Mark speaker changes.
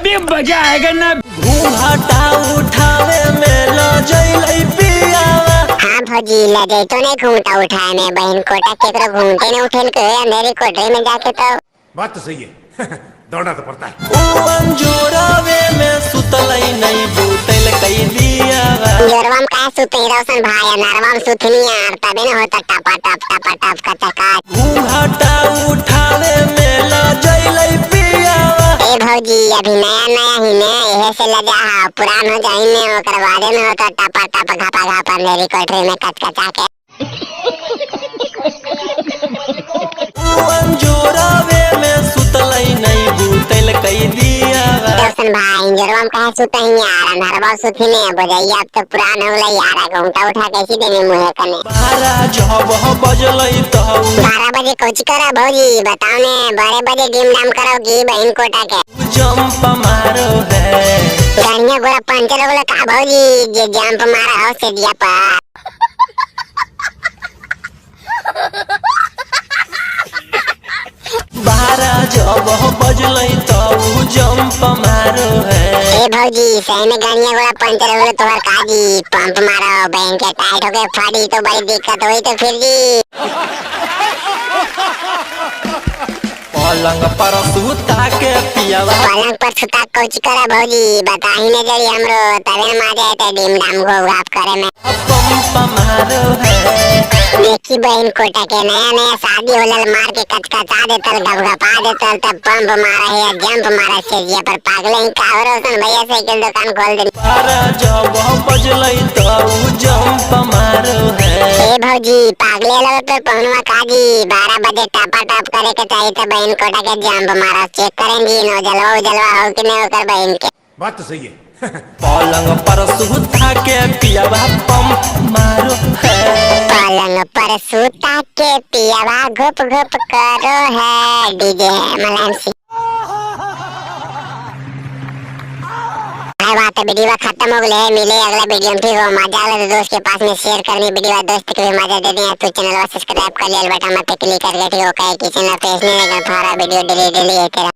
Speaker 1: अभी मजा आएगा ना।
Speaker 2: घूंघटा उठावे में ल जइलै पियावा।
Speaker 3: हाँ भौजी ले जइतो नहीं घूंघटा उठाए में, बहन कोटा केकरो घूंघटे ने उठेल के अंधेरी कोठरी में जाके। तो
Speaker 4: बात तो सही है दौड़ना तो पड़ता है।
Speaker 2: ऊ अंजोरावे में सुतलै नहीं बूतल कई दियावा।
Speaker 3: जोरवा में काहे सुतई रोशन भाई, नरवा में सुतनी यार, तबे न होता टपा टप कचका।
Speaker 2: घूंघटा उठावे में ल जइलै पियावा।
Speaker 3: ए भौजी अभी नया नया ही ने, एहे से लजा हा, पुरान हो जाई ने ओकर बादे में होता टपा टप घपा अंधेरी कोठरी में कचकचा के।
Speaker 2: ऊ अंजोरावे में सुतलै नहीं बूतल कई दियावा।
Speaker 3: रोशन भाई जोरवा में काहे सुतई यार, नरवा सुतनी बजैया अब तो पुरान हो गई यार, घूंघटा उठा कैसी देने मुंह कने।
Speaker 2: 12 जब बजलै त
Speaker 3: 12 बजे कोच करा भौजी, बताओ ने 12 बजे डिम डाम करोगी बहन कोटा के।
Speaker 2: जंप मारो है।
Speaker 3: गाड़िया गोरा पंचर हो गया का भौजी, जे जंप मारा हो से दिया पर।
Speaker 2: 12 जब बजलै त जंप मारो है।
Speaker 3: ए भौजी सही में गाड़िया गोरा पंचर हो गया तोहर काजी, पंप मारो बहन के टाइट हो गए फाड़ी तो बड़ी दिक्कत हुई तो फिर जी।
Speaker 2: पलंग पर सुता के पियावा।
Speaker 3: पलंग पर सुता कोच करा भौजी, बताही ने जड़ी हमरो, तबे न मजा आते डिम डाम घोघाप करे में।
Speaker 2: पंप मारो है।
Speaker 3: देखी बहन कोटा के नया नया शादी होलल, मार के कचकचा देतल घपघपा देतल, तब पंप मारा है या जंप मारा सेजिया पर। पागल ही का हो रोशन भैया साइकिल दुकान खोल दे।
Speaker 2: 12 जब बजलै त जंप मारो है।
Speaker 3: ए भौजी पागले लोग पे पहुनवा काजी, 12 बजे टपा टप करे के चाहिए तो बहन कोटा के जंप मारा। चेक करेंगी नो जलवा हो कि नहीं होकर बहन के।
Speaker 4: बात तो सही है
Speaker 2: पलंग पर सुता के पियावा पंप मारो है।
Speaker 3: पलंग पर सुता के पियावा घुप घुप करो है, डीजे मलाम सिंह। बात वीडियो खत्म हो गए, मिले अगला वीडियो में। ठीक हो मजा आए तो दोस्त के पास में शेयर करनी वीडियो, दोस्त को भी मजा दे दें। तो चैनल को सब्सक्राइब कर लिया, बटन पे क्लिक करके ठीक हो, कहीं किसी ने फेस नहीं लगा, थोड़ा वीडियो डिलीट है तेरा।